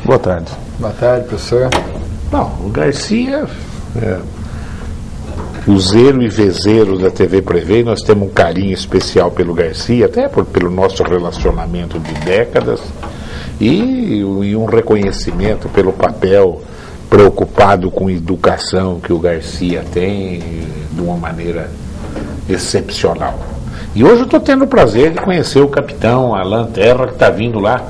Boa tarde. Boa tarde, professor. Bom, o Garcia useiro e vezeiro da TV Prevê, nós temos um carinho especial pelo Garcia, até pelo nosso relacionamento de décadas, e um reconhecimento pelo papel preocupado com educação que o Garcia tem de uma maneira excepcional. E hoje eu estou tendo o prazer de conhecer o capitão Alan Terra, que está vindo lá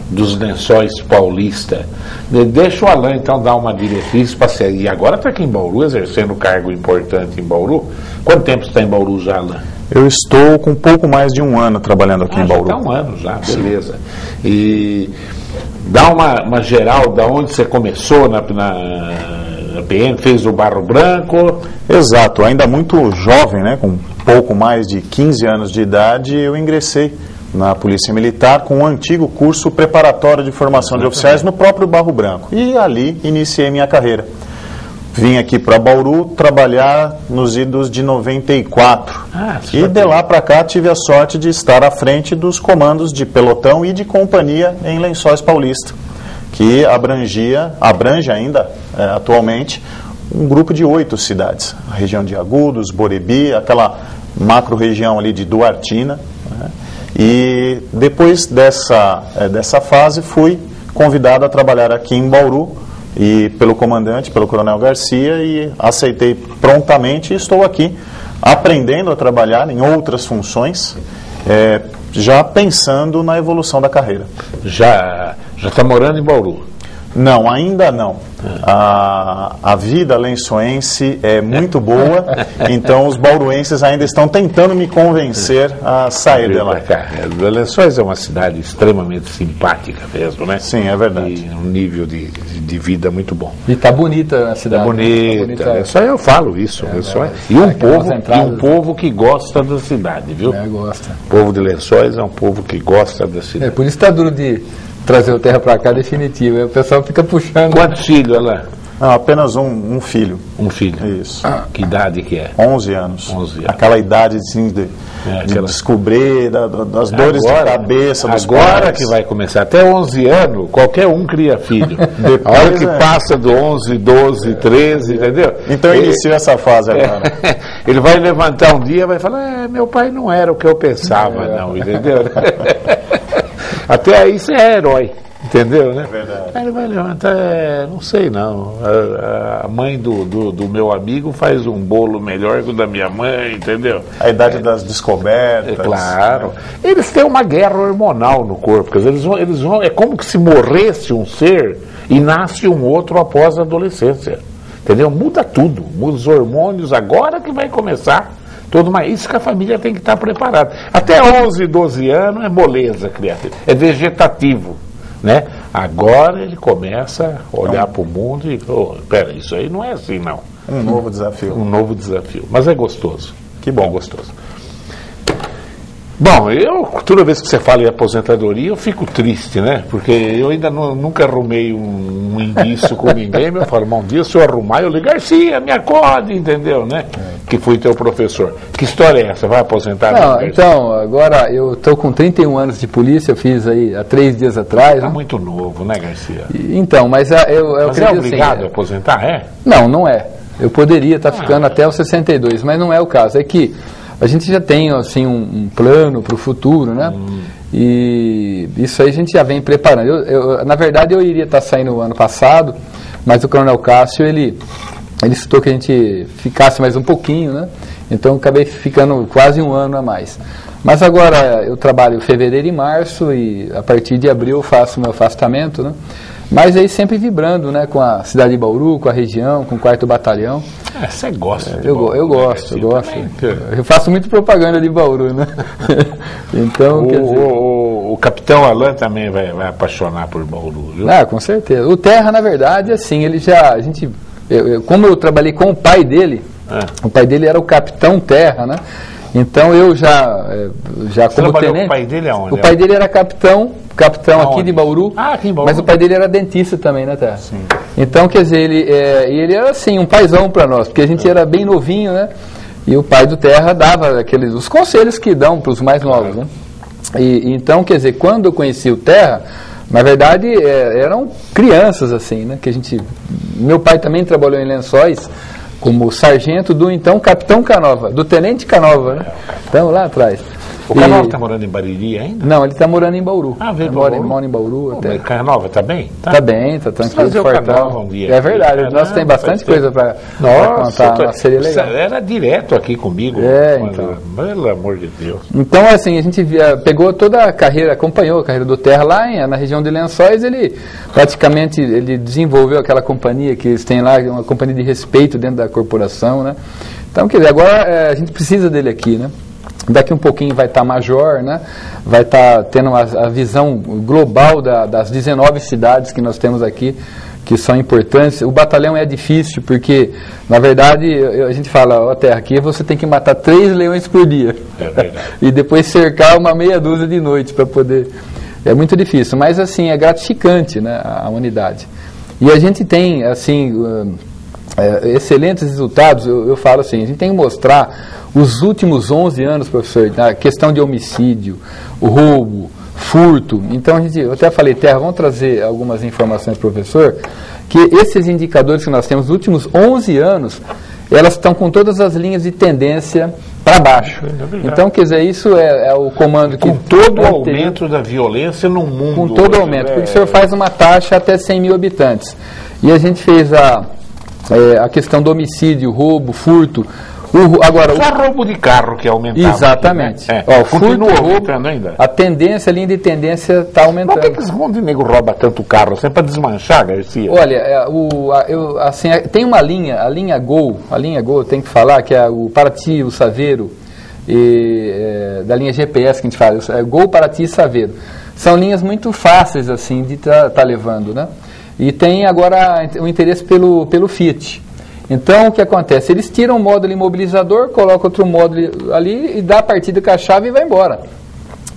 dos Lençóis Paulista. Deixa o Alan então dar uma diretriz para ser. E agora está aqui em Bauru, exercendo cargo importante em Bauru. Quanto tempo você está em Bauru já, Alan? Eu estou com pouco mais de um ano trabalhando aqui em Bauru. Já está um ano já, beleza. E dá uma geral da onde você começou na PM, fez o Barro Branco. Exato, ainda muito jovem, né, com pouco mais de 15 anos de idade, eu ingressei na Polícia Militar com o antigo curso preparatório de formação de oficiais no próprio Barro Branco. E ali iniciei minha carreira. Vim aqui para Bauru trabalhar nos idos de 94. E de lá para cá tive a sorte de estar à frente dos comandos de pelotão e de companhia em Lençóis Paulista, que abrange ainda atualmente um grupo de 8 cidades. A região de Agudos, Borebi, aquela macro-região ali de Duartina, né? E depois dessa fase fui convidado a trabalhar aqui em Bauru e pelo comandante, pelo coronel Garcia, e aceitei prontamente e estou aqui aprendendo a trabalhar em outras funções, já pensando na evolução da carreira. Já está morando em Bauru? Não, ainda não. A vida lençoense é muito boa, então os bauruenses ainda estão tentando me convencer a sair de lá. Lençóis é uma cidade extremamente simpática mesmo, né? Sim, é verdade. E um nível de vida muito bom. E está bonita a cidade. Está bonita. Só eu falo isso. E um povo que gosta da cidade, viu? Gosta. O povo de Lençóis é um povo que gosta da cidade. Por isso está duro de trazer o Terra para cá definitivo. Aí o pessoal fica puxando. Quantos filhos, Alain? Não, apenas um filho. Um filho? Isso. Que idade que é? 11 anos. 11 anos. Aquela idade assim, de descobrir das dores de cabeça, dos agora pais. Que vai começar. Até 11 anos, qualquer um cria filho. A hora que passa do 11, 12, 13, entendeu? Então inicia essa fase agora. Ele vai levantar um dia e vai falar, meu pai não era o que eu pensava, não, entendeu? Até aí você é herói, entendeu, né? É verdade. Aí ele vai levantar, não sei não, a mãe do meu amigo faz um bolo melhor que o da minha mãe, entendeu? A idade das descobertas. Claro. Eles têm uma guerra hormonal no corpo, porque eles vão, é como que se morresse um ser e nasce um outro após a adolescência, entendeu? Muda tudo, muda os hormônios, agora que vai começar. Isso que a família tem que estar preparada. Até 11, 12 anos é moleza criativa, é vegetativo, né? Agora ele começa a olhar para o mundo e, pera, isso aí não é assim não. Um novo desafio. Um novo desafio, mas é gostoso. Que bom. É gostoso. Bom, toda vez que você fala em aposentadoria, eu fico triste, né? Porque eu ainda nunca arrumei um indício com ninguém, mas eu falo, um dia se eu arrumar, eu ligo, Garcia, me acorde, entendeu, né? Que fui teu professor. Que história é essa? Vai aposentar? Não, então, agora eu estou com 31 anos de polícia, eu fiz aí há 3 dias atrás. Está muito novo, né, Garcia? Então, mas eu mas é obrigado a aposentar, é? Não é. Eu poderia estar ficando até os 62, mas não é o caso. É que a gente já tem assim um plano para o futuro, né? E isso aí a gente já vem preparando. Na verdade, eu iria estar saindo o ano passado, mas o Coronel Cássio, ele citou que a gente ficasse mais um pouquinho, né? Então eu acabei ficando quase um ano a mais. Mas agora eu trabalho fevereiro e março e a partir de abril eu faço o meu afastamento, né? Mas aí sempre vibrando, né, com a cidade de Bauru, com a região, com o 4º Batalhão. Você gosta de Bauru? Eu gosto. Eu faço muito propaganda de Bauru, né? Então, o capitão Alan também vai apaixonar por Bauru, viu? Com certeza. O Terra, na verdade, assim, ele já... como eu trabalhei com o pai dele, o pai dele era o capitão Terra, né? Então eu já como tenente... O pai dele aonde? O pai dele era capitão aqui de Bauru, aqui em Bauru, mas o pai dele era dentista também, né, Terra? Sim. Então, quer dizer, ele era assim, um paizão para nós, porque a gente era bem novinho, né? E o pai do Terra dava os conselhos que dão para os mais novos, né? E então, quer dizer, quando eu conheci o Terra, Na verdade, eram crianças, assim, né? Que a gente... Meu pai também trabalhou em Lençóis como sargento do então Capitão Canova, do Tenente Canova, né? Então, lá atrás. O Canova está morando em Bariri ainda? Não, ele está morando em Bauru. Ah, veio mora em Bauru até. Mas Canova está bem? Está bem, está tranquilo. Trazer o Canova um dia. É verdade, nós temos bastante coisa para contar, seria legal. Era direto aqui comigo. Então. Pelo amor de Deus. Então, assim, a gente pegou toda a carreira, acompanhou a carreira do Terra lá na região de Lençóis. Ele praticamente desenvolveu aquela companhia que eles têm lá, uma companhia de respeito dentro da corporação, né? Então, quer dizer, agora a gente precisa dele aqui, né? Daqui um pouquinho vai estar major, né? Vai estar tendo a visão global das 19 cidades que nós temos aqui, que são importantes. O batalhão é difícil, porque, na verdade, a gente fala, Terra, aqui você tem que matar 3 leões por dia. É verdade. E depois cercar uma meia dúzia de noite para poder... É muito difícil, mas, assim, é gratificante, né, a unidade. E a gente tem, assim... excelentes resultados. Eu falo assim, a gente tem que mostrar os últimos 11 anos, professor, a questão de homicídio, o roubo, furto. Então, eu até falei, Terra, vamos trazer algumas informações, professor, que esses indicadores que nós temos nos últimos 11 anos, elas estão com todas as linhas de tendência para baixo. Então, quer dizer, isso é o comando que... Com todo o aumento da violência no mundo. Com todo o aumento, porque o senhor faz uma taxa até 100 mil habitantes. E a gente fez a questão do homicídio, roubo, furto. Agora, só roubo de carro que aumentava. Exatamente. Aqui, né? Continua aumentando ainda. A tendência, a linha de tendência está aumentando. Por que esse monte de nego rouba tanto carro? Sempre para desmanchar, Garcia? Olha, tem uma linha, a linha Gol, tem que falar, que é o Paraty, o Saveiro, da linha GPS que a gente fala, Gol, Paraty e Saveiro. São linhas muito fáceis, assim, de tá levando, né? E tem agora o interesse pelo Fiat. Então, o que acontece? Eles tiram o módulo imobilizador, colocam outro módulo ali e dá a partida com a chave e vai embora.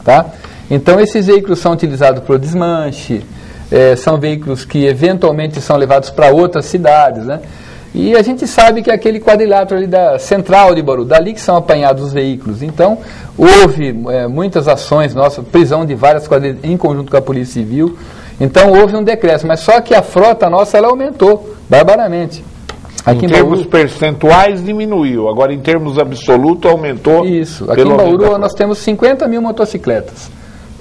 Tá? Então, esses veículos são utilizados para o desmanche, são veículos que eventualmente são levados para outras cidades, né? E a gente sabe que é aquele quadrilátero ali da central de Bauru, dali que são apanhados os veículos. Então, houve muitas ações, prisão de várias quadrilhas em conjunto com a Polícia Civil. Então, houve um decréscimo, mas só que a frota nossa ela aumentou barbaramente. Aqui em termos percentuais diminuiu, agora em termos absolutos aumentou. Isso, aqui em Bauru nós temos 50 mil motocicletas.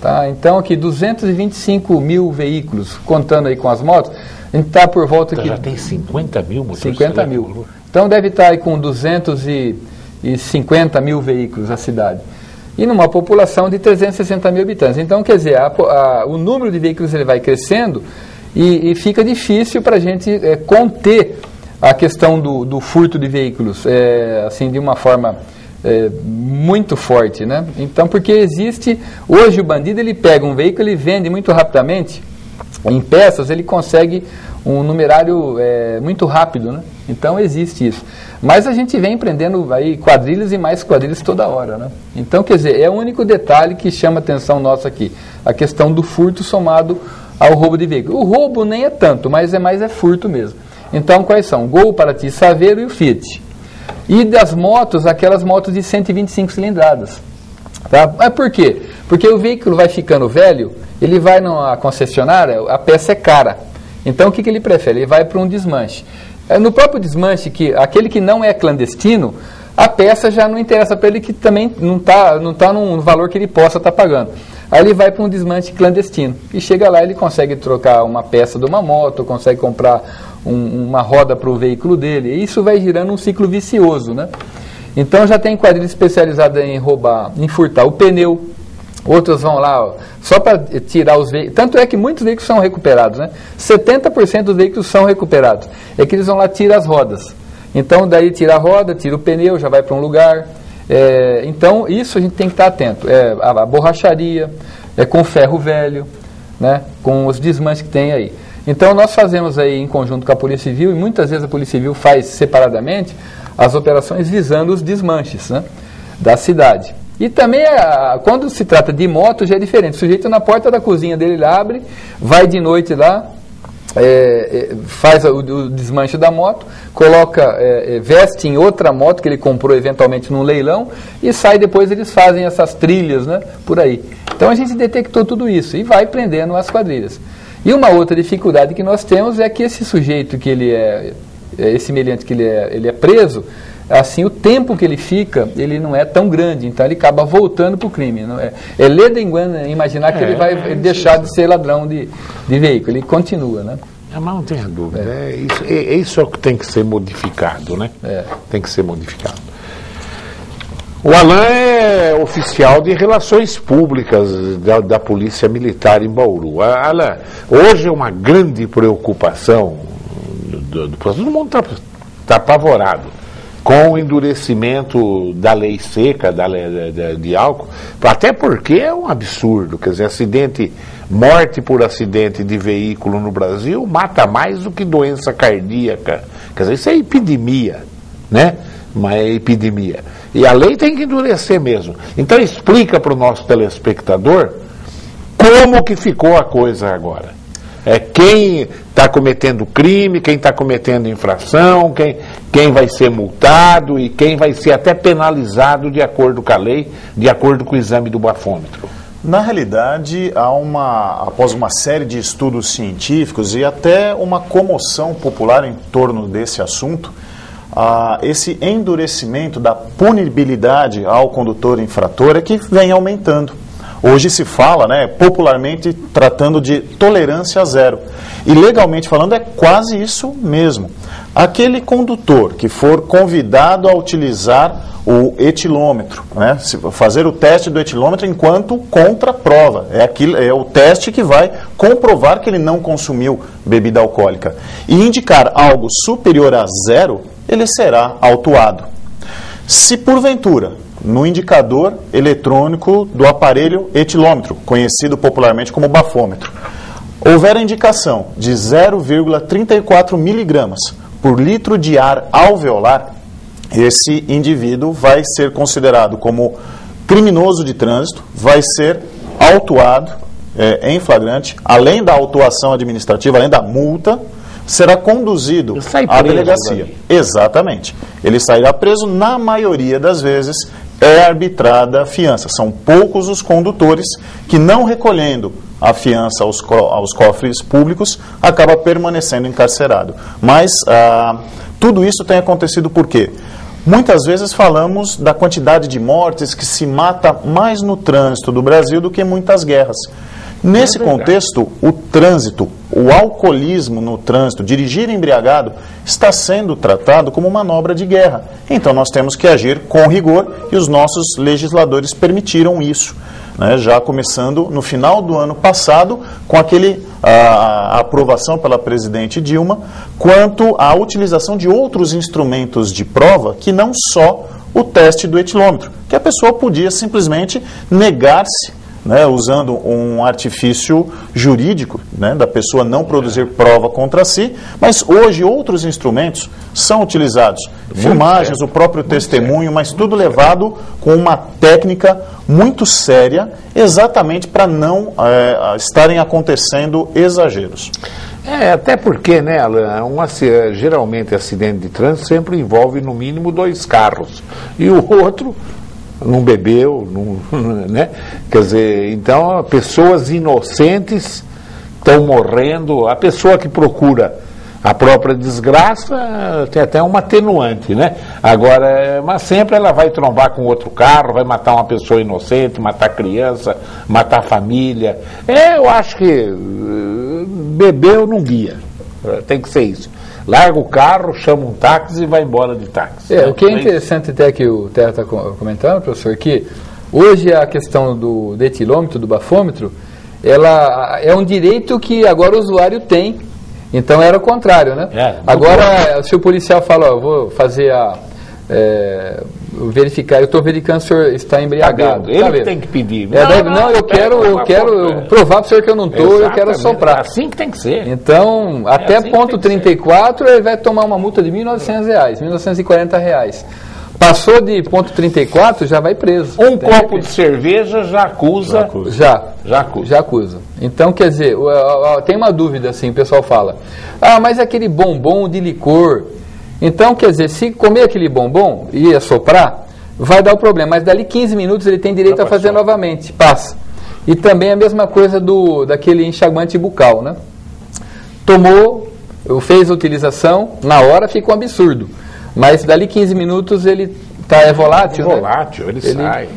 Tá? Então aqui 225 mil veículos, contando aí com as motos, a gente está por volta aqui... Já tem 50 mil motocicletas? 50 mil. Então deve estar aí com 250 mil veículos a cidade. E numa população de 360 mil habitantes. Então, quer dizer, o número de veículos ele vai crescendo e fica difícil para a gente conter a questão do furto de veículos, assim, de uma forma muito forte, né? Então, porque existe, hoje o bandido ele pega um veículo, ele vende muito rapidamente, em peças ele consegue um numerário muito rápido, né? Então existe isso. Mas a gente vem empreendendo aí quadrilhas e mais quadrilhas toda hora, né? Então, quer dizer, é o único detalhe que chama a atenção nossa aqui, a questão do furto somado ao roubo de veículo. O roubo nem é tanto, mas é furto mesmo. Então, quais são? Gol, Paraty, Saveiro e o Fiat. E das motos, aquelas motos de 125 cilindradas. Tá? Mas por quê? Porque o veículo vai ficando velho, ele vai numa concessionária, a peça é cara. Então, o que ele prefere? Ele vai para um desmanche. No próprio desmanche, aquele que não é clandestino, a peça já não interessa para ele, que também não está num valor que ele possa estar pagando. Aí ele vai para um desmanche clandestino. E chega lá, ele consegue trocar uma peça de uma moto, consegue comprar uma roda para o veículo dele. E isso vai girando um ciclo vicioso, né? Então já tem quadrilha especializada em roubar, em furtar o pneu. Outros vão lá só para tirar os veículos. Tanto é que muitos veículos são recuperados, né? 70% dos veículos são recuperados. É que eles vão lá e tiram as rodas. Então daí tira a roda, tira o pneu, já vai para um lugar. Então isso a gente tem que estar atento. A borracharia, com ferro velho, né? Com os desmanches que tem aí. Então nós fazemos aí em conjunto com a Polícia Civil, e muitas vezes a Polícia Civil faz separadamente as operações visando os desmanches, né, da cidade. E também, quando se trata de moto, já é diferente. O sujeito na porta da cozinha dele, ele abre, vai de noite lá, faz o desmanche da moto, coloca, veste em outra moto que ele comprou eventualmente num leilão e sai, depois eles fazem essas trilhas, né, por aí. Então a gente detectou tudo isso e vai prendendo as quadrilhas. E uma outra dificuldade que nós temos é que esse sujeito que esse meliante que ele é preso, assim, o tempo que ele fica, ele não é tão grande, então ele acaba voltando para o crime. Não é lenda engana imaginar que ele vai deixar de ser ladrão de veículo, ele continua, né? Mas não tenha dúvida, isso é o que tem que ser modificado, né? Tem que ser modificado. O Alain é oficial de relações públicas da Polícia Militar em Bauru. Alain, hoje é uma grande preocupação, todo mundo está apavorado com o endurecimento da lei seca, da lei de álcool, até porque é um absurdo, quer dizer, morte por acidente de veículo no Brasil mata mais do que doença cardíaca, quer dizer, isso é epidemia, né? Uma epidemia. E a lei tem que endurecer mesmo. Então explica para o nosso telespectador como que ficou a coisa agora. Quem está cometendo crime, quem está cometendo infração, quem vai ser multado e quem vai ser até penalizado de acordo com a lei, de acordo com o exame do bafômetro. Na realidade, após uma série de estudos científicos e até uma comoção popular em torno desse assunto, esse endurecimento da punibilidade ao condutor infrator é que vem aumentando. Hoje se fala, popularmente, tratando de tolerância zero. E legalmente falando, é quase isso mesmo. Aquele condutor que for convidado a utilizar o etilômetro, fazer o teste do etilômetro enquanto contraprova. É o teste que vai comprovar que ele não consumiu bebida alcoólica. E indicar algo superior a zero, ele será autuado. Se porventura, no indicador eletrônico do aparelho etilômetro, conhecido popularmente como bafômetro, houver a indicação de 0,34 miligramas por litro de ar alveolar, esse indivíduo vai ser considerado como criminoso de trânsito, vai ser autuado em flagrante, além da autuação administrativa, além da multa, será conduzido à delegacia. Exatamente. Ele sairá preso, na maioria das vezes é arbitrada a fiança. São poucos os condutores que, não recolhendo a fiança aos cofres públicos, acaba permanecendo encarcerado. Mas tudo isso tem acontecido por quê? Muitas vezes falamos da quantidade de mortes que se mata mais no trânsito do Brasil do que em muitas guerras. Nesse contexto, o trânsito, o alcoolismo no trânsito, dirigir embriagado, está sendo tratado como manobra de guerra. Então nós temos que agir com rigor e os nossos legisladores permitiram isso. Já começando no final do ano passado, com a aprovação pela presidente Dilma, quanto à utilização de outros instrumentos de prova que não só o teste do etilômetro, que a pessoa podia simplesmente negar-se, usando um artifício jurídico, da pessoa não produzir prova contra si, mas hoje outros instrumentos são utilizados, filmagens, o próprio testemunho, mas tudo levado com uma técnica muito séria, exatamente para não estarem acontecendo exageros. Até porque, Alain, geralmente acidente de trânsito sempre envolve no mínimo 2 carros, e o outro não bebeu, Quer dizer, então pessoas inocentes estão morrendo. A pessoa que procura a própria desgraça tem até uma atenuante, Agora, mas sempre ela vai trombar com outro carro, vai matar uma pessoa inocente, matar criança, matar família. Eu acho que bebeu não guia. Tem que ser isso. Larga o carro, chama um táxi e vai embora de táxi. O que é interessante até que o Terra está comentando, professor, que hoje a questão do etilômetro, do bafômetro, ela é um direito que agora o usuário tem. Então era o contrário, Agora, se o policial fala, eu vou fazer verificar, eu estou verificando se o senhor está embriagado. Ele tem que pedir. Eu quero provar para o senhor que eu não estou, eu quero soprar. Assim que tem que ser. Então, até ponto 34, ele vai tomar uma multa de R$ 1.900, R$ 1.940. Passou de ponto 34, já vai preso. Um copo de cerveja já acusa. Já acusa. Então, quer dizer, tem uma dúvida assim, o pessoal fala, mas aquele bombom de licor. Então, quer dizer, se comer aquele bombom e assoprar, vai dar o problema. Mas dali 15 minutos ele tem direito a fazer novamente. Passa. E também a mesma coisa daquele enxaguante bucal, né? Tomou, fez a utilização, na hora fica um absurdo. Mas dali 15 minutos ele é volátil, né? Volátil, ele sai.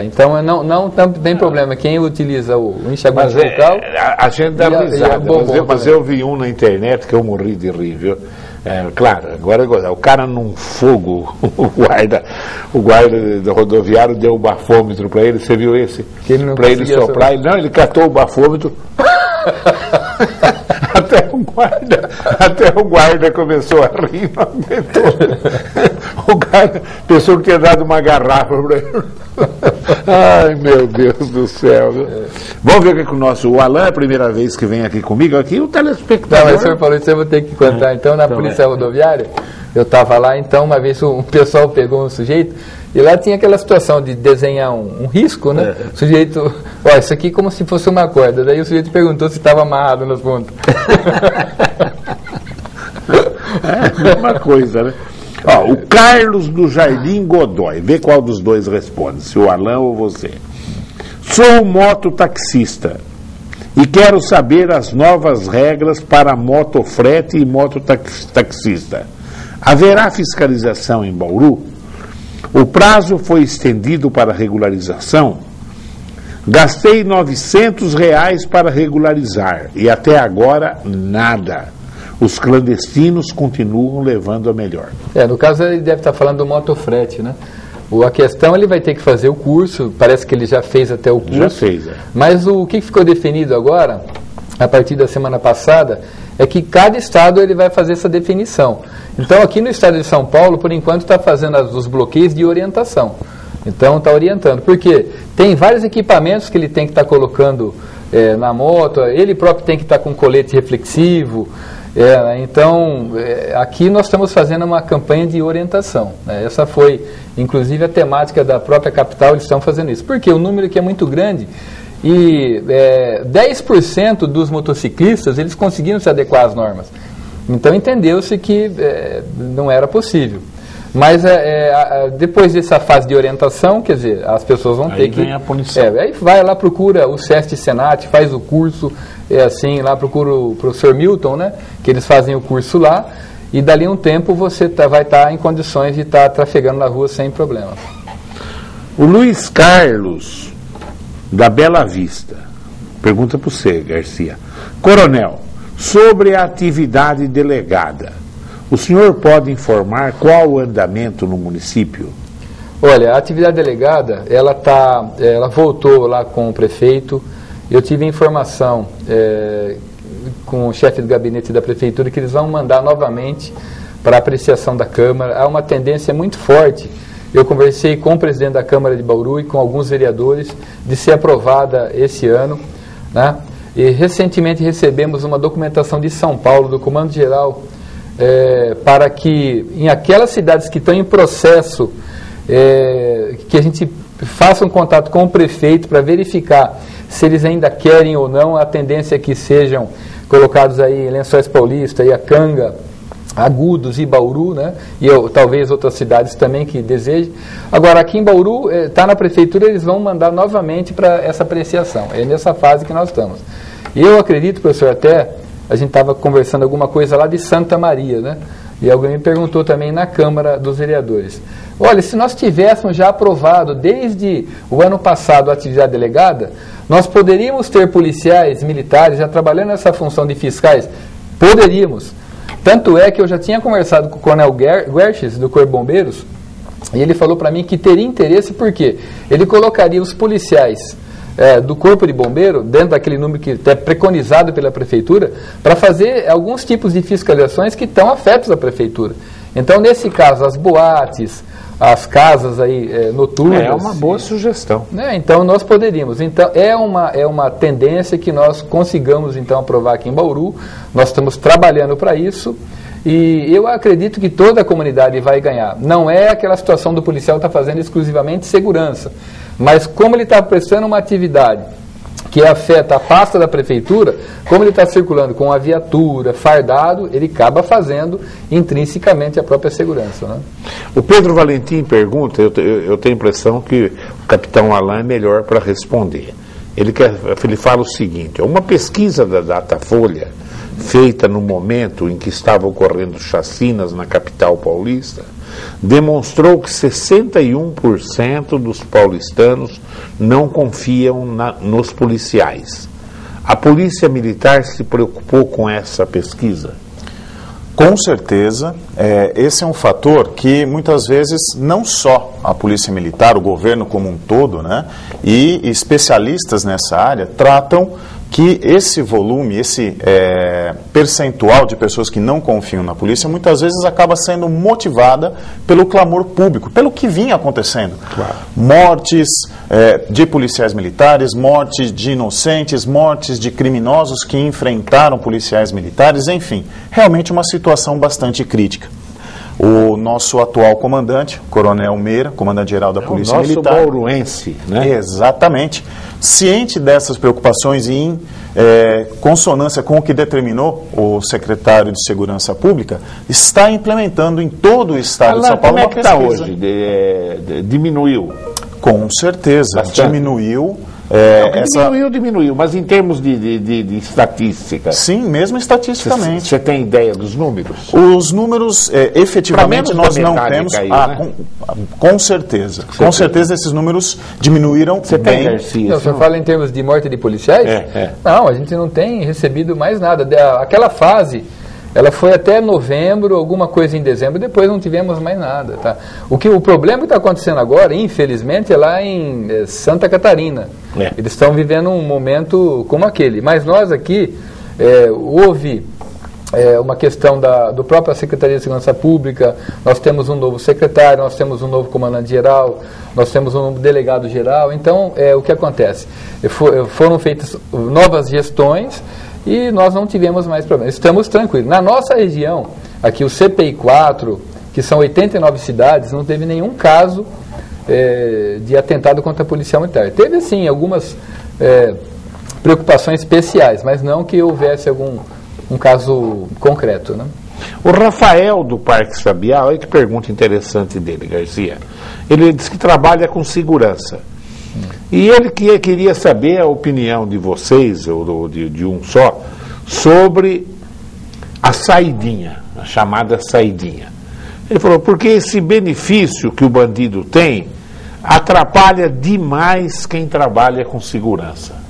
Então não tem problema. Quem utiliza o enxaguante bucal... A gente dá risada. Mas eu vi um na internet que eu morri de rir, viu? Claro, agora o cara num fogo, o guarda do rodoviário deu o bafômetro para ele, você viu esse? Para ele soprar, ele catou o bafômetro. Até o guarda começou a rir, não aguentou. O guarda pensou que tinha dado uma garrafa para ele. Ai, meu Deus do céu. Vamos ver o que o nosso... O Alain é a primeira vez que vem aqui comigo, aqui o telespectador... Não, mas o senhor falou isso, eu vou ter que contar. Então, na polícia rodoviária, eu estava lá, então, uma vez o pessoal pegou um sujeito, e lá tinha aquela situação de desenhar um risco, né? O sujeito... isso aqui como se fosse uma corda. Daí o sujeito perguntou se estava amarrado nas pontas. Mesma coisa, né? O Carlos do Jardim Godoy, vê qual dos dois responde, se o Alain ou você. Sou mototaxista e quero saber as novas regras para motofrete e mototaxista. Haverá fiscalização em Bauru? O prazo foi estendido para regularização? Gastei R$900 para regularizar e até agora nada. Os clandestinos continuam levando a melhor. No caso ele deve estar falando do motofrete, né? A questão, ele vai ter que fazer o curso, parece que ele já fez até o curso. Já fez, Mas o que ficou definido agora, a partir da semana passada, é que cada estado ele vai fazer essa definição. Então aqui no estado de São Paulo, por enquanto, está fazendo os bloqueios de orientação. Então está orientando, porque tem vários equipamentos que ele tem que estar colocando na moto, ele próprio tem que estar com colete reflexivo. Então, aqui nós estamos fazendo uma campanha de orientação. Essa foi, inclusive, a temática da própria capital, eles estão fazendo isso. Porque o número aqui é muito grande e 10% dos motociclistas, eles conseguiram se adequar às normas. Então, entendeu-se que não era possível. Mas depois dessa fase de orientação, quer dizer, as pessoas vão ter que... Aí vem a punição. Aí vai lá, procura o SEST Senat, faz o curso, lá procura o professor Milton, né? Que eles fazem o curso lá, e dali um tempo você vai estar em condições de estar trafegando na rua sem problema. O Luiz Carlos, da Bela Vista, pergunta para você, Garcia. Coronel, sobre a atividade delegada, o senhor pode informar qual o andamento no município? Olha, a atividade delegada, ela voltou lá com o prefeito. Eu tive informação com o chefe do gabinete da prefeitura que eles vão mandar novamente para apreciação da Câmara. Há uma tendência muito forte. Eu conversei com o presidente da Câmara de Bauru e com alguns vereadores de ser aprovada esse ano, né? E recentemente recebemos uma documentação de São Paulo, do Comando Geral, para que em aquelas cidades que estão em processo, que a gente faça um contato com o prefeito para verificar se eles ainda querem ou não. A tendência é que sejam colocados aí Lençóis Paulista, Iacanga, Agudos e Bauru, né? E talvez outras cidades também que desejem. Agora, aqui em Bauru, está na prefeitura, eles vão mandar novamente para essa apreciação. É nessa fase que nós estamos. E eu acredito, professor, até a gente estava conversando alguma coisa lá de Santa Maria, né? E alguém me perguntou também na Câmara dos Vereadores. Olha, se nós tivéssemos já aprovado desde o ano passado a atividade delegada, nós poderíamos ter policiais militares já trabalhando nessa função de fiscais? Poderíamos. Tanto é que eu já tinha conversado com o Coronel Guerches, do Corpo de Bombeiros, e ele falou para mim que teria interesse porque ele colocaria os policiais do Corpo de Bombeiro, dentro daquele número que é preconizado pela Prefeitura, para fazer alguns tipos de fiscalizações que estão afetos à Prefeitura. Então, nesse caso, as boates, as casas aí noturnas... É uma boa sugestão. Então, nós poderíamos. Então, é uma tendência que nós consigamos, então, aprovar aqui em Bauru. Nós estamos trabalhando para isso. E eu acredito que toda a comunidade vai ganhar. Não é aquela situação do policial estar fazendo exclusivamente segurança, mas como ele está prestando uma atividade que afeta a pasta da prefeitura, como ele está circulando com a viatura, fardado, ele acaba fazendo intrinsecamente a própria segurança, né? O Pedro Valentim pergunta, eu tenho a impressão que o capitão Alain é melhor para responder. Ele fala o seguinte: uma pesquisa da Datafolha, feita no momento em que estavam ocorrendo chacinas na capital paulista, demonstrou que 61% dos paulistanos não confiam nos policiais. A Polícia Militar se preocupou com essa pesquisa? Com certeza, esse é um fator que muitas vezes não só a Polícia Militar, o governo como um todo, né, e especialistas nessa área tratam que esse volume, esse percentual de pessoas que não confiam na polícia, muitas vezes acaba sendo motivada pelo clamor público, pelo que vinha acontecendo. Claro. Mortes de policiais militares, mortes de inocentes, mortes de criminosos que enfrentaram policiais militares, enfim, realmente uma situação bastante crítica. O nosso atual comandante, Coronel Meira, comandante-geral da Polícia Militar. O nosso bauruense, né? Exatamente. Ciente dessas preocupações e em consonância com o que determinou o secretário de Segurança Pública, está implementando em todo o estado de São Paulo uma pesquisa. Como é que está hoje? Diminuiu? Com certeza. Bastante. Diminuiu. Diminuiu, mas em termos de estatística. Sim, mesmo estatisticamente. Você tem ideia dos números? Os números, efetivamente, nós não temos. Caiu, né? Com certeza. Com certeza esses números diminuíram Você bem. tem, Garcia? Não, você fala em termos de morte de policiais? Não, a gente não tem recebido mais nada. Aquela fase, ela foi até novembro, alguma coisa em dezembro, depois não tivemos mais nada. Tá? O problema que está acontecendo agora, infelizmente, é lá em Santa Catarina. Eles estão vivendo um momento como aquele. Mas nós aqui, houve uma questão do própria Secretaria de Segurança Pública, nós temos um novo secretário, nós temos um novo comandante-geral, nós temos um novo delegado-geral. Então, o que acontece? Foram feitas novas gestões e nós não tivemos mais problemas. Estamos tranquilos. Na nossa região, aqui o CPI 4, que são 89 cidades, não teve nenhum caso de atentado contra a policial militar. Teve, sim, algumas preocupações especiais, mas não que houvesse um caso concreto, né? O Rafael do Parque Sabiá, olha que pergunta interessante dele, Garcia. Ele diz que trabalha com segurança. E ele queria saber a opinião de vocês, ou de um só, sobre a saidinha, a chamada saidinha. Ele falou, porque esse benefício que o bandido tem atrapalha demais quem trabalha com segurança.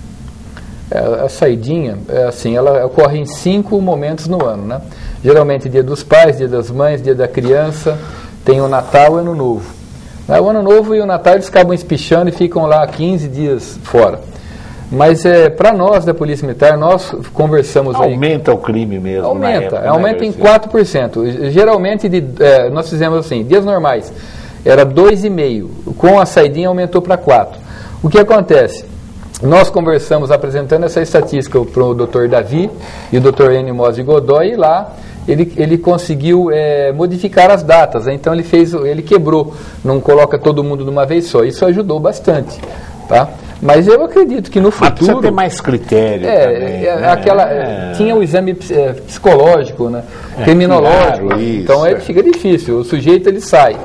A saidinha, assim, ela ocorre em 5 momentos no ano, né? Geralmente Dia dos Pais, Dia das Mães, Dia da Criança, tem o Natal e o Ano Novo. O Ano Novo e o Natal eles acabam espichando e ficam lá 15 dias fora. Mas para nós da Polícia Militar, nós conversamos aí... Aumenta o crime mesmo. Aumenta em 4%. Geralmente, nós fizemos assim, dias normais, era 2,5%. Com a saidinha aumentou para 4%. O que acontece? Nós conversamos apresentando essa estatística para o Dr. Davi e o Dr. Enio Mose Godoy, e lá ele conseguiu modificar as datas. Então ele quebrou, não coloca todo mundo de uma vez só. Isso ajudou bastante, tá? Mas eu acredito que no futuro... Mas precisa ter mais critério também, né? Tinha o exame psicológico, né? Criminológico. Claro, isso, então fica difícil. O sujeito ele sai.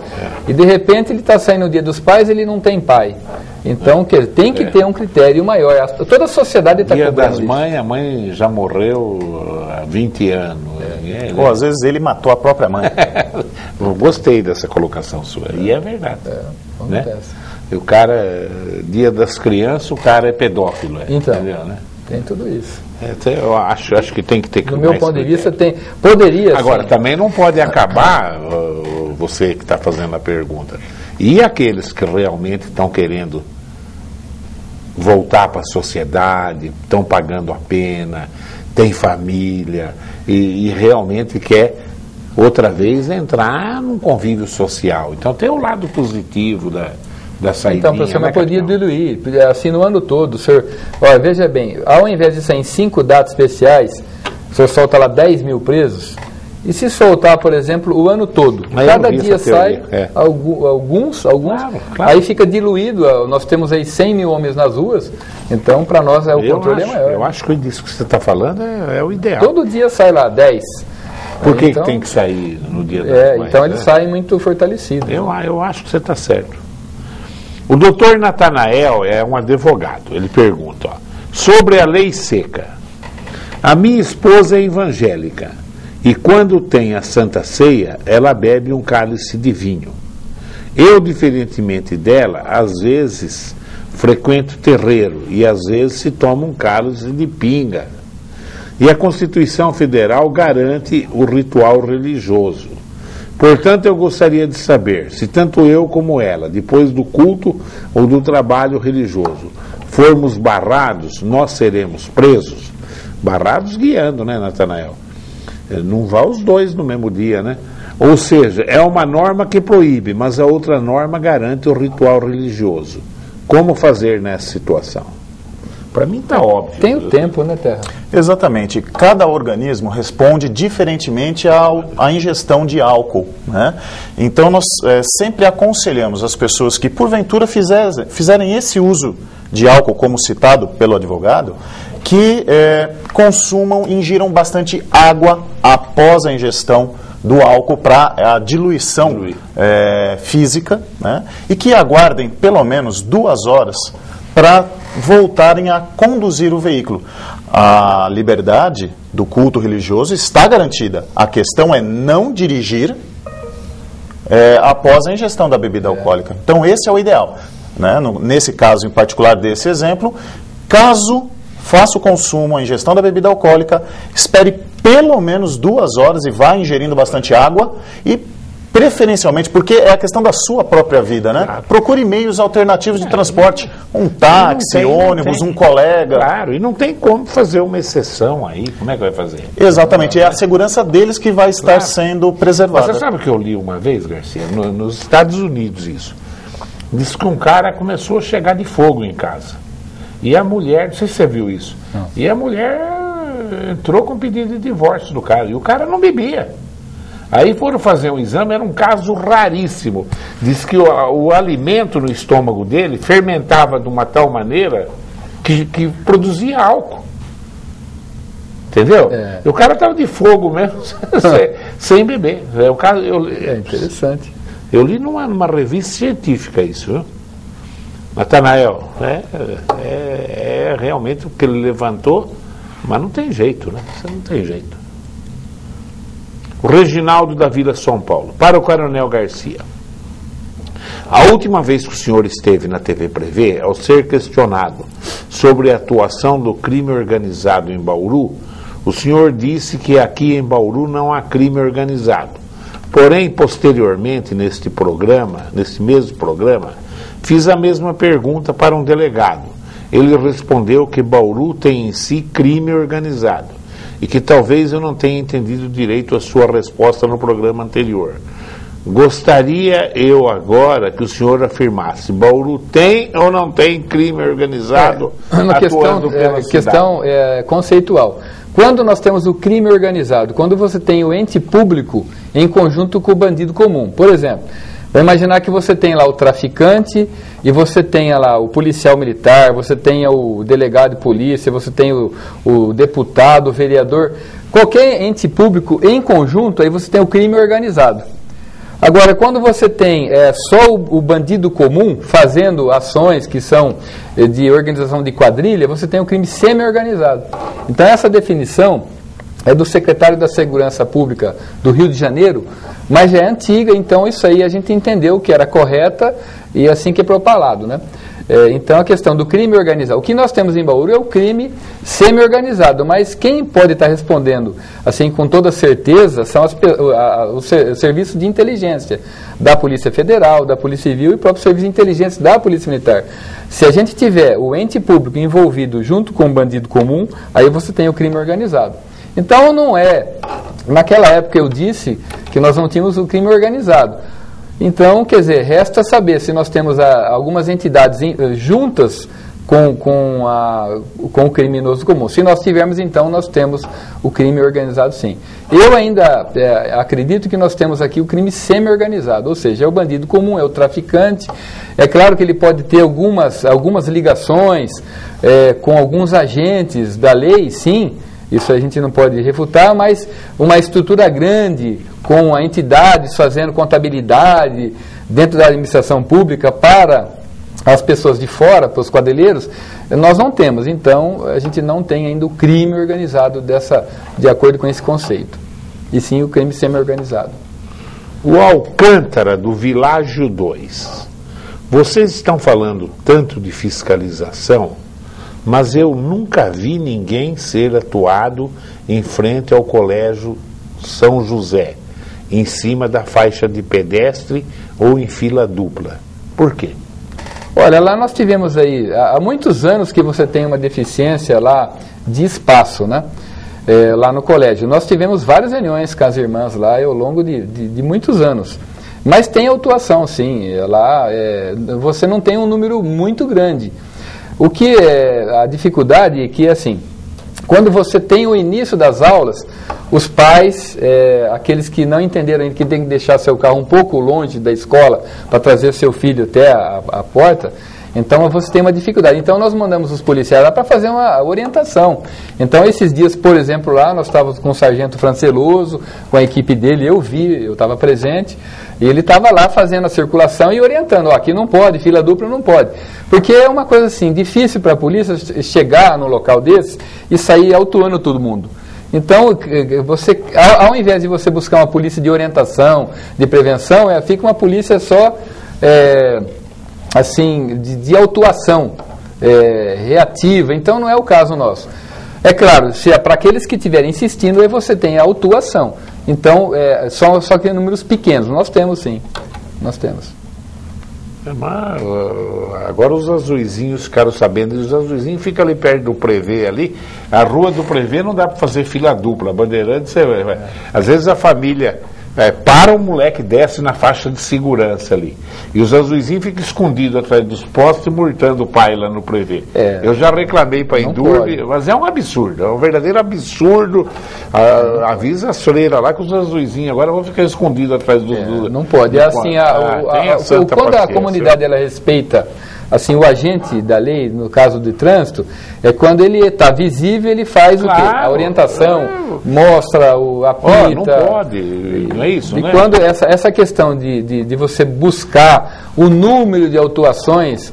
E de repente ele está saindo no Dia dos Pais, ele não tem pai. Então tem que ter um critério maior. Toda a sociedade está cobrando Dia das Mães, a mãe já morreu há 20 anos. Ou às vezes ele matou a própria mãe. Eu gostei dessa colocação sua. E é verdade. Acontece. Né? O cara, Dia das Crianças, o cara é pedófilo. Então, entendeu, né? Tem tudo isso. Eu acho que tem que ter... No meu ponto de vista, poderia... Agora, também não pode acabar, você que está fazendo a pergunta, e aqueles que realmente estão querendo voltar para a sociedade, estão pagando a pena, tem família, e realmente quer outra vez entrar num convívio social. Então tem o lado positivo da saidinha. Então, professor, mas podia diluir, assim, no ano todo. O senhor, olha, veja bem, ao invés de sair em 5 datas especiais, o senhor solta lá 10 mil presos, E se soltar, por exemplo, o ano todo? Cada dia sai alguns, claro. Aí fica diluído. Nós temos aí 100 mil homens nas ruas, então para nós o controle é maior. Eu acho que isso que você está falando é o ideal. Todo dia sai lá 10. Por que tem que sair no dia da então eles saem muito fortalecidos. Eu acho que você está certo. O doutor Natanael é um advogado. Ele pergunta, sobre a lei seca. A minha esposa é evangélica e quando tem a Santa Ceia, ela bebe um cálice de vinho. Eu, diferentemente dela, às vezes frequento terreiro e às vezes se toma um cálice de pinga. E a Constituição Federal garante o ritual religioso. Portanto, eu gostaria de saber se tanto eu como ela, depois do culto ou do trabalho religioso, formos barrados, nós seremos presos. Barrados guiando, né, Natanael? Não vá os dois no mesmo dia, né? Ou seja, é uma norma que proíbe, mas a outra norma garante o ritual religioso. Como fazer nessa situação? Para mim está óbvio. Tem o tempo, né, Terra? Exatamente. Cada organismo responde diferentemente à ingestão de álcool, né? Então, nós sempre aconselhamos as pessoas que, porventura, fizerem esse uso de álcool, como citado pelo advogado, que ingiram bastante água após a ingestão do álcool para a diluição física, né? E que aguardem pelo menos 2 horas para voltarem a conduzir o veículo. A liberdade do culto religioso está garantida. A questão é não dirigir após a ingestão da bebida alcoólica. Então, esse é o ideal, né? Nesse caso em particular desse exemplo, caso faça o consumo, a ingestão da bebida alcoólica, espere pelo menos 2 horas e vá ingerindo bastante água e preferencialmente, porque é a questão da sua própria vida, né? Claro. Procure meios alternativos de transporte, um táxi, ônibus, um colega. Claro, e não tem como fazer uma exceção aí, como é que vai fazer? Exatamente, é a segurança deles que vai estar sendo preservada. Você sabe o que eu li uma vez, Garcia? Nos Estados Unidos isso. Diz que um cara começou a chegar de fogo em casa. E a mulher, não sei se você viu isso, e a mulher entrou com pedido de divórcio do cara, e o cara não bebia. Aí foram fazer um exame, era um caso raríssimo. Diz que o alimento no estômago dele fermentava de uma tal maneira que produzia álcool. Entendeu? O cara estava de fogo mesmo, sem beber. Interessante. Eu li numa revista científica isso, viu? Natanael, realmente o que ele levantou, mas não tem jeito, né? Você não tem jeito. O Reginaldo da Vila São Paulo. Para o Coronel Garcia. A última vez que o senhor esteve na TV Prevê, ao ser questionado sobre a atuação do crime organizado em Bauru, o senhor disse que aqui em Bauru não há crime organizado. Porém, posteriormente, neste mesmo programa, fiz a mesma pergunta para um delegado. Ele respondeu que Bauru tem em si crime organizado e que talvez eu não tenha entendido direito a sua resposta no programa anterior. Gostaria eu agora que o senhor afirmasse, Bauru tem ou não tem crime organizado atuando pela cidade? Questão conceitual. Quando nós temos o crime organizado, quando você tem o ente público em conjunto com o bandido comum, por exemplo, vai imaginar que você tem lá o traficante e você tenha lá o policial militar, você tenha o delegado de polícia, você tem o deputado, o vereador, qualquer ente público em conjunto, aí você tem o crime organizado. Agora, quando você tem só o bandido comum fazendo ações que são de organização de quadrilha, você tem o crime semi-organizado. Então, essa definição é do secretário da Segurança Pública do Rio de Janeiro, mas já é antiga, então isso aí a gente entendeu que era correta e assim que é propalado, né? Então a questão do crime organizado, o que nós temos em Bauru é o crime semi-organizado, mas quem pode estar respondendo assim com toda certeza são os serviços de inteligência da Polícia Federal, da Polícia Civil e o próprio serviço de inteligência da Polícia Militar. Se a gente tiver o ente público envolvido junto com o bandido comum, aí você tem o crime organizado. Então não naquela época eu disse que nós não tínhamos o crime organizado. Então, quer dizer, resta saber se nós temos algumas entidades juntas com o criminoso comum. Se nós tivermos, então, nós temos o crime organizado, sim. Eu ainda acredito que nós temos aqui o crime semi-organizado, ou seja, é o bandido comum, é o traficante. É claro que ele pode ter algumas ligações com alguns agentes da lei, sim, isso a gente não pode refutar, mas uma estrutura grande, com a entidade fazendo contabilidade dentro da administração pública para as pessoas de fora, para os quadrilheiros, nós não temos. Então, a gente não tem ainda o crime organizado de acordo com esse conceito. E sim o crime semi-organizado. O Alcântara do Világio 2. Vocês estão falando tanto de fiscalização, mas eu nunca vi ninguém ser atuado em frente ao Colégio São José, em cima da faixa de pedestre ou em fila dupla. Por quê? Olha, lá nós tivemos aí, há muitos anos que você tem uma deficiência lá de espaço, né? Lá no colégio. Nós tivemos várias reuniões com as irmãs lá ao longo de muitos anos. Mas tem autuação, sim. Lá você não tem um número muito grande. O que é a dificuldade é que, assim, quando você tem o início das aulas, os pais, aqueles que não entenderam ainda que tem que deixar seu carro um pouco longe da escola para trazer seu filho até a porta, então você tem uma dificuldade. Então nós mandamos os policiais lá para fazer uma orientação. Então esses dias, por exemplo, lá nós estávamos com o sargento Franceloso, com a equipe dele, eu estava presente, e ele estava lá fazendo a circulação e orientando, aqui não pode, fila dupla não pode. Porque é uma coisa assim, difícil para a polícia chegar no local desse e sair autuando todo mundo. Então, você, ao invés de você buscar uma polícia de orientação, de prevenção, fica uma polícia só assim, de autuação reativa. Então não é o caso nosso. É claro, se é para aqueles que estiverem insistindo, aí você tem a autuação. Então, só que em números pequenos. Nós temos, sim. Nós temos. Mas, agora os azuizinhos ficaram sabendo, os azuizinhos ficam ali perto do Prevê ali, a rua do Prevê não dá para fazer fila dupla, a Bandeirantes, às vezes a família para, o moleque desce na faixa de segurança ali, e os azuizinhos ficam escondidos atrás dos postes, murtando o pai lá no Prevê. Eu já reclamei para a Endurbe, mas é um absurdo, é um verdadeiro absurdo. Avisa as freiras lá que os azuizinhos agora vão ficar escondidos atrás dos... Não pode, quando a comunidade ela respeita assim, o agente da lei, no caso de trânsito, quando ele está visível, ele faz o quê? A orientação, mostra a apita. Não pode, não é isso, né? E quando essa questão de você buscar o número de autuações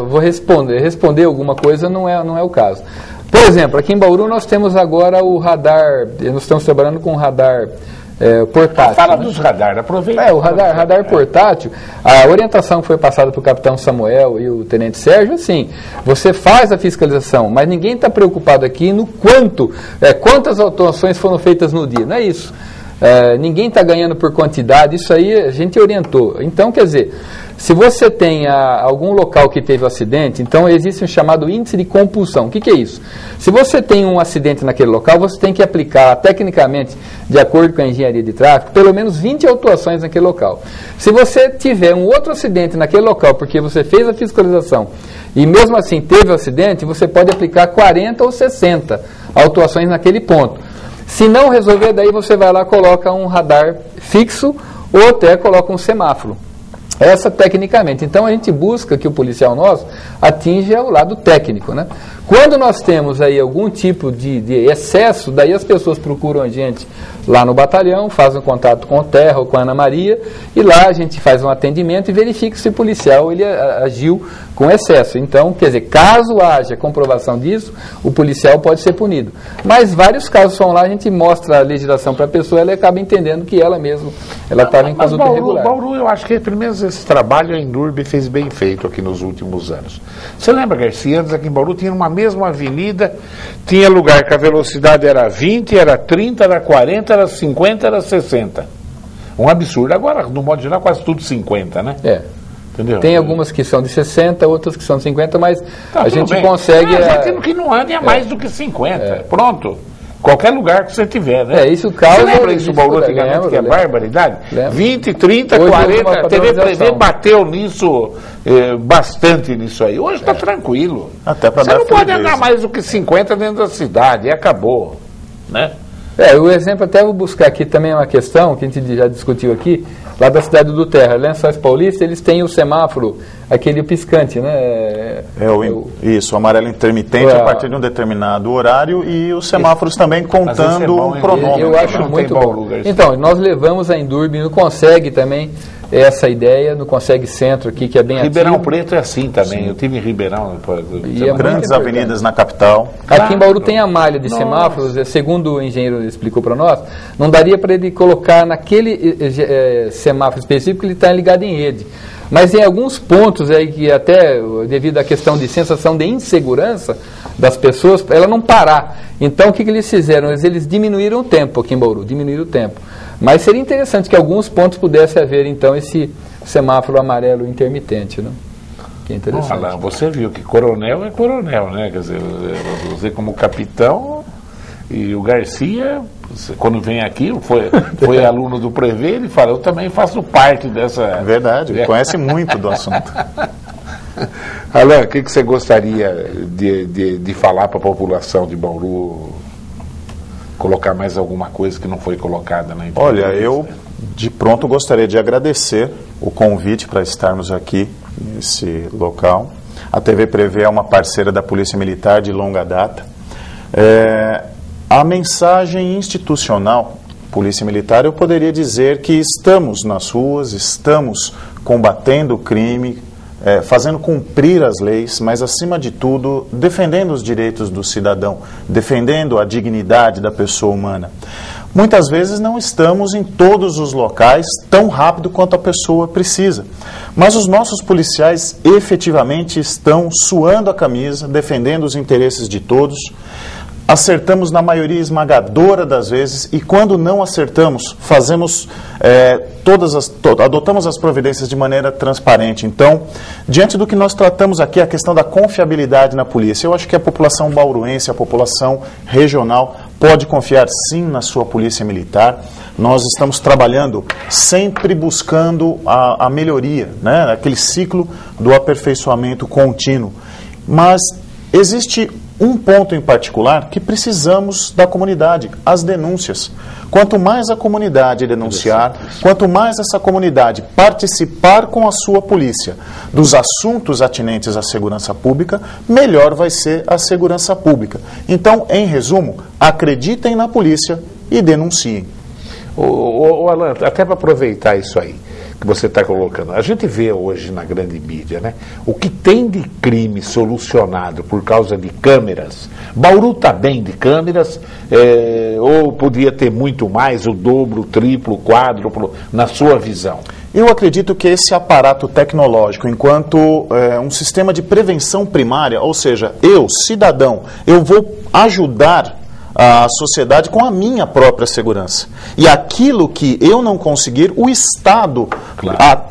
vou responder alguma coisa, não é o caso. Por exemplo, aqui em Bauru nós temos agora o radar, nós estamos trabalhando com o radar portátil. Fala dos radar, aproveita. O radar portátil, a orientação que foi passada para o capitão Samuel e o tenente Sérgio, assim, você faz a fiscalização, mas ninguém está preocupado aqui no quantas autuações foram feitas no dia, não é isso. Ninguém está ganhando por quantidade, isso aí a gente orientou. Então, quer dizer, se você tem algum local que teve um acidente, então existe um chamado índice de compulsão. O que é isso? Se você tem um acidente naquele local, você tem que aplicar, tecnicamente, de acordo com a engenharia de tráfego, pelo menos 20 autuações naquele local. Se você tiver um outro acidente naquele local, porque você fez a fiscalização, e mesmo assim teve o acidente, você pode aplicar 40 ou 60 autuações naquele ponto. Se não resolver, daí você vai lá, coloca um radar fixo ou até coloca um semáforo. Essa tecnicamente. Então a gente busca que o policial nosso atinja o lado técnico, né? Quando nós temos aí algum tipo de excesso, daí as pessoas procuram a gente lá no batalhão, fazem contato com o Terra ou com a Ana Maria, e lá a gente faz um atendimento e verifica se o policial ele agiu com excesso. Então, quer dizer, caso haja comprovação disso, o policial pode ser punido. Mas vários casos são lá, a gente mostra a legislação para a pessoa, ela acaba entendendo que ela mesma estava em conduta irregular. Bauru, eu acho que pelo menos esse trabalho a Endurbe fez bem feito aqui nos últimos anos. Você lembra, Garcia, antes aqui em Bauru tinha uma mesma avenida, tinha lugar que a velocidade era 20, era 30, era 40, era 50, era 60. Um absurdo. Agora, no modo geral, quase tudo 50, né? Entendeu? Tem algumas que são de 60, outras que são de 50, mas a gente consegue... A gente que não anda é mais do que 50. Pronto. Qualquer lugar que você tiver, né? Isso causa... Você lembra isso, Bauru, antigamente, que é barbaridade? Lembro. 20, 30, Hoje 40, a TV Prevê padronização. bateu nisso, bastante nisso aí. Hoje está tranquilo. Até pra Você dar não pode fluidez. andar mais do que 50 dentro da cidade, e acabou, né? O exemplo, até vou buscar aqui também uma questão que a gente já discutiu aqui, lá da cidade do Terra, Lençóis Paulista, eles têm o semáforo, aquele piscante, né? Isso, o amarelo intermitente a partir de um determinado horário e os semáforos também contando um cronômetro. Eu acho muito bom. Então, nós levamos a Endurbe, não consegue também essa ideia, não consegue centro aqui, que é bem Ribeirão ativo. Preto é assim também, eu tive em Ribeirão. E é Grandes muito avenidas na capital. Aqui em Bauru tem a malha de semáforos, segundo o engenheiro explicou para nós, não daria para ele colocar naquele semáforo específico que ele está ligado em rede. Mas em alguns pontos aí que até devido à questão de sensação de insegurança das pessoas, para ela não parar. Então o que eles fizeram? Eles diminuíram o tempo aqui em Bauru, diminuíram o tempo. Mas seria interessante que alguns pontos pudesse haver então esse semáforo amarelo intermitente, né? Que é interessante. Lá, você viu que coronel é coronel, né? Quer dizer, você como capitão e o Garcia, quando vem aqui, foi aluno do Prevê, ele fala, eu também faço parte dessa... É verdade, conhece muito do assunto. Alain, o que você gostaria de falar para a população de Bauru? Colocar mais alguma coisa que não foi colocada na entrevista? Olha, eu de pronto gostaria de agradecer o convite para estarmos aqui nesse local. A TV Prevê é uma parceira da Polícia Militar de longa data. A mensagem institucional, Polícia Militar, eu poderia dizer que estamos nas ruas, estamos combatendo o crime, fazendo cumprir as leis, mas, acima de tudo, defendendo os direitos do cidadão, defendendo a dignidade da pessoa humana. Muitas vezes não estamos em todos os locais tão rápido quanto a pessoa precisa, mas os nossos policiais efetivamente estão suando a camisa, defendendo os interesses de todos. Acertamos na maioria esmagadora das vezes e quando não acertamos, fazemos adotamos as providências de maneira transparente. Então, diante do que nós tratamos aqui, a questão da confiabilidade na polícia, eu acho que a população bauruense, a população regional, pode confiar sim na sua polícia militar. Nós estamos trabalhando sempre buscando a melhoria, né? Aquele ciclo do aperfeiçoamento contínuo. Mas existe um ponto em particular que precisamos da comunidade, as denúncias. Quanto mais a comunidade denunciar, quanto mais essa comunidade participar com a sua polícia dos assuntos atinentes à segurança pública, melhor vai ser a segurança pública. Então, em resumo, acreditem na polícia e denunciem. Alain, até para aproveitar isso aí que você está colocando, a gente vê hoje na grande mídia, né, o que tem de crime solucionado por causa de câmeras. Bauru está bem de câmeras, ou poderia ter muito mais, o dobro, o triplo, o quádruplo, na sua visão? Eu acredito que esse aparato tecnológico, enquanto um sistema de prevenção primária, ou seja, eu, cidadão, eu vou ajudar a sociedade com a minha própria segurança. E aquilo que eu não conseguir, o Estado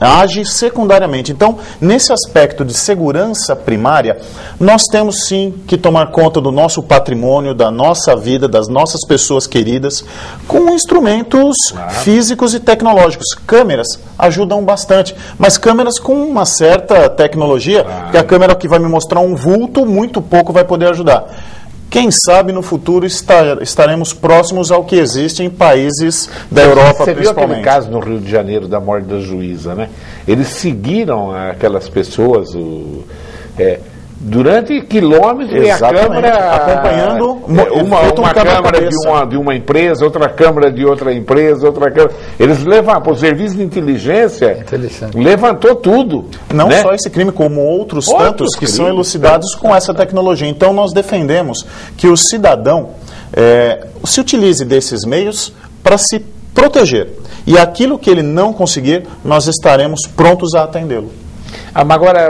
age secundariamente. Então, nesse aspecto de segurança primária, nós temos sim que tomar conta do nosso patrimônio, da nossa vida, das nossas pessoas queridas, com instrumentos físicos e tecnológicos. Câmeras ajudam bastante, mas câmeras com uma certa tecnologia, que a câmera que vai me mostrar um vulto, muito pouco vai poder ajudar. Quem sabe no futuro estaremos próximos ao que existe em países da Europa, principalmente. Você viu aquele principalmente. caso no Rio de Janeiro da morte da juíza, né? Eles seguiram aquelas pessoas durante quilômetros e a câmera acompanhando uma câmera de uma empresa, outra câmera de outra empresa, outra câmera. Eles levantam, o serviço de inteligência levantou tudo. Não né? só esse crime, como outros tantos que são elucidados com essa tecnologia. Então nós defendemos que o cidadão se utilize desses meios para se proteger. E aquilo que ele não conseguir, nós estaremos prontos a atendê-lo. Mas agora,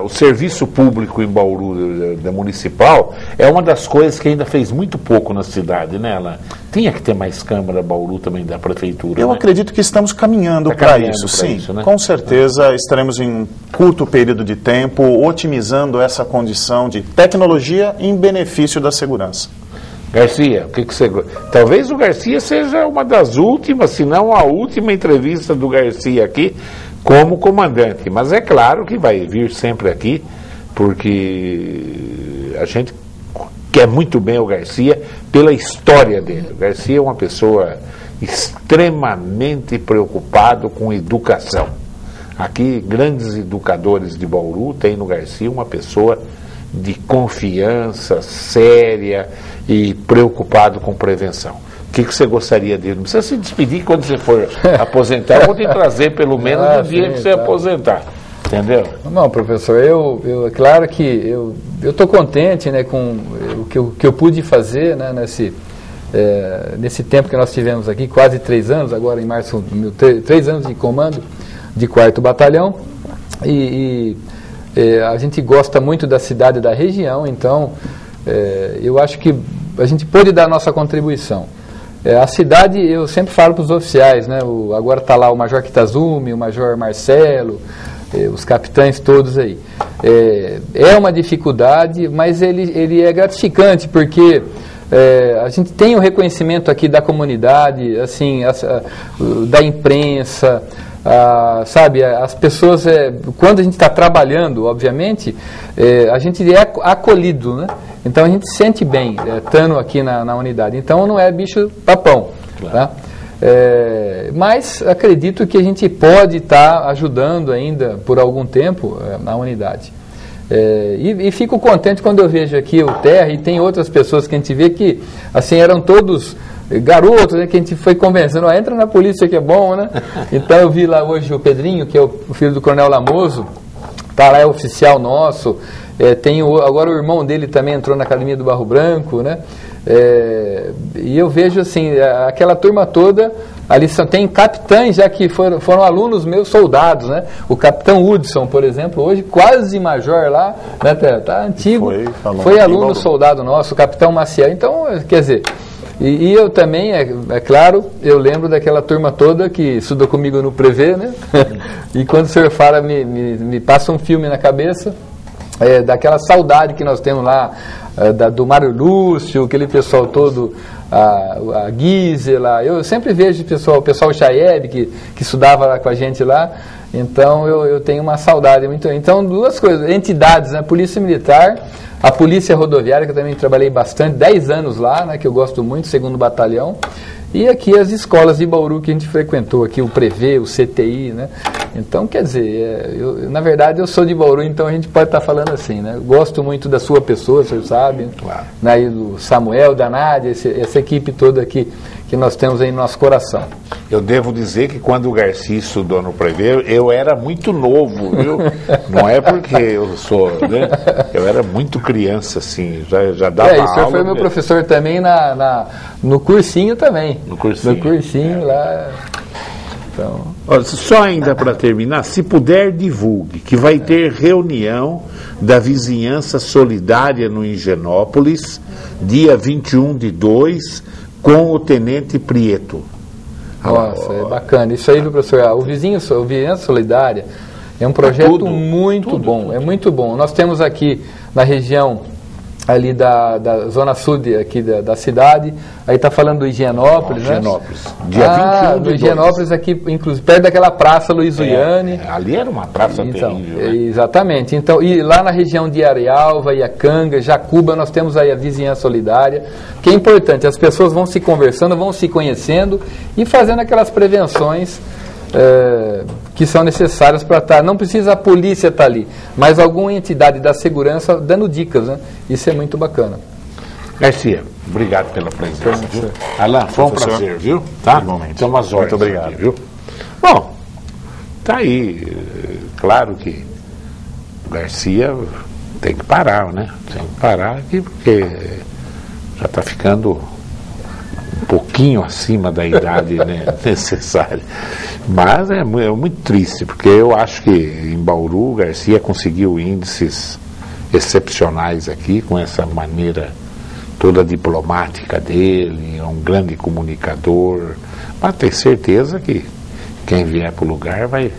o serviço público em Bauru, da municipal, é uma das coisas que ainda fez muito pouco na cidade, né? Ela tinha que ter mais câmara, Bauru também, da prefeitura. Eu acredito que estamos caminhando para isso, sim. Isso, né? Com certeza estaremos em um curto período de tempo otimizando essa condição de tecnologia em benefício da segurança. Garcia, o que você... Talvez o Garcia seja uma das últimas, se não a última entrevista do Garcia aqui como comandante. Mas é claro que vai vir sempre aqui, porque a gente quer muito bem o Garcia pela história dele. O Garcia é uma pessoa extremamente preocupado com educação. Aqui, grandes educadores de Bauru têm no Garcia uma pessoa de confiança, séria e preocupado com prevenção. O que você gostaria dele? Não precisa se despedir quando você for aposentar. Eu vou te trazer pelo menos no dia que você aposentar. Entendeu? Não, professor, é claro que eu estou contente, né, com o que eu pude fazer, né, nesse tempo que nós tivemos aqui, quase 3 anos, agora em março, 3 anos de comando de 4º Batalhão, e a gente gosta muito da cidade e da região, então eu acho que a gente pôde dar a nossa contribuição. A cidade, eu sempre falo para os oficiais, né, agora está lá o Major Kitazumi, o Major Marcelo, os capitães todos aí. É uma dificuldade, mas ele é gratificante, porque a gente tem o reconhecimento aqui da comunidade, assim, da imprensa, sabe, as pessoas, quando a gente está trabalhando, obviamente, a gente é acolhido, né? Então a gente se sente bem estando aqui na unidade. Então não é bicho papão, claro. Tá? Mas acredito que a gente pode estar ajudando ainda por algum tempo na unidade. E fico contente quando eu vejo aqui o Terra e tem outras pessoas que a gente vê que assim eram todos garotos, né, que a gente foi conversando, entra na polícia que é bom, né? Então eu vi lá hoje o Pedrinho, que é o filho do Coronel Lamoso, tá lá, é oficial nosso. Tem agora o irmão dele também entrou na Academia do Barro Branco, né? E eu vejo assim, aquela turma toda, ali tem capitães já que foram alunos meus, soldados, né? O capitão Hudson, por exemplo, hoje quase major lá, né? Tá antigo, foi aluno soldado nosso, o capitão Maciel. Então, quer dizer, e eu também, é claro, eu lembro daquela turma toda que estudou comigo no Prevê, né? E quando o senhor fala, me passa um filme na cabeça, daquela saudade que nós temos lá, do Mário Lúcio, aquele pessoal todo, a Gisela. Eu sempre vejo o pessoal Chaeb, que estudava lá com a gente lá. Então eu tenho uma saudade muito. Então, 2 coisas, entidades, né? Polícia Militar, a Polícia Rodoviária, que eu também trabalhei bastante, 10 anos lá, né? Que eu gosto muito, 2º Batalhão. E aqui as escolas de Bauru que a gente frequentou, aqui o Prevê, o CTI, né? Então, quer dizer, na verdade eu sou de Bauru, então a gente pode estar falando assim, né? Eu gosto muito da sua pessoa, você sabe, claro. Né? Do Samuel, da Nádia, essa equipe toda aqui que nós temos aí no nosso coração. Eu devo dizer que quando o Garcia estudou no Prevê, eu era muito novo, viu? Não é porque eu sou, né? Eu era muito criança, assim, já dava aula. O senhor foi meu professor também no cursinho também. No cursinho lá. Então... Olha, só ainda para terminar, se puder, divulgue que vai ter reunião da Vizinhança Solidária no Higienópolis, dia 21/2, com o Tenente Prieto. Nossa, é bacana. Isso aí, professor, o Vizinhança Solidária é um projeto muito bom. É muito bom. Nós temos aqui na região ali da Zona Sul aqui da cidade, aí está falando do Higienópolis, né? Higienópolis. Dia 21 do Higienópolis aqui, inclusive, perto daquela praça Luiz Uiane. Ali era uma praça terrível, né? Exatamente. Então, e lá na região de Arealva, Iacanga, Jacuba, nós temos aí a Vizinhança Solidária, que é importante, as pessoas vão se conversando, vão se conhecendo e fazendo aquelas prevenções que são necessárias para estar. Não precisa a polícia estar ali, mas alguma entidade da segurança dando dicas, né? Isso é muito bacana. Garcia, obrigado pela presença, viu? Alain, foi um prazer, viu? Tá? Então, umas horas. Muito obrigado. Aqui, viu? Bom, tá aí. Claro que o Garcia tem que parar, né? Tem que parar aqui, porque já está ficando um pouquinho acima da idade, né, necessária. Mas é muito triste, porque eu acho que em Bauru o Garcia conseguiu índices excepcionais aqui, com essa maneira toda diplomática dele, é um grande comunicador, mas tenho certeza que quem vier para o lugar vai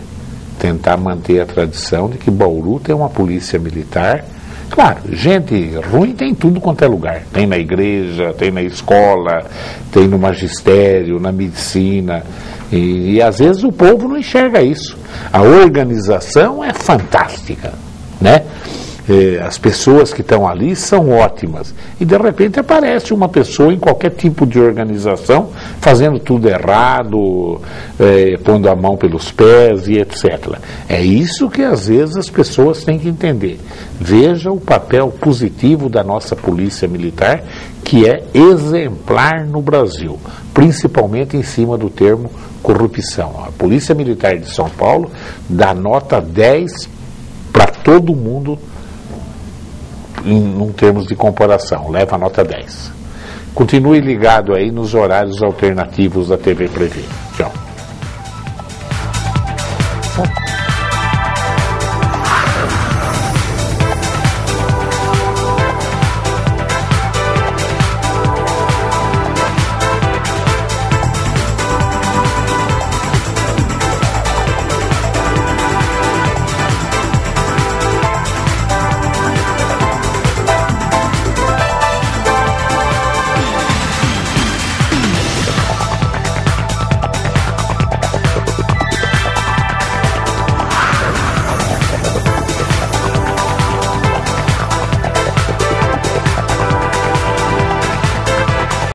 tentar manter a tradição de que Bauru tem uma polícia militar Claro, gente ruim tem em tudo quanto é lugar. Tem na igreja, tem na escola, tem no magistério, na medicina. E às vezes o povo não enxerga isso. A organização é fantástica, né? As pessoas que estão ali são ótimas. E de repente aparece uma pessoa em qualquer tipo de organização fazendo tudo errado, pondo a mão pelos pés e etc. É isso que às vezes as pessoas têm que entender. Veja o papel positivo da nossa polícia militar, que é exemplar no Brasil, principalmente em cima do termo corrupção. A Polícia Militar de São Paulo dá nota 10 para todo mundo em termos de comparação, leva a nota 10. Continue ligado aí nos horários alternativos da TV Prevê. Tchau.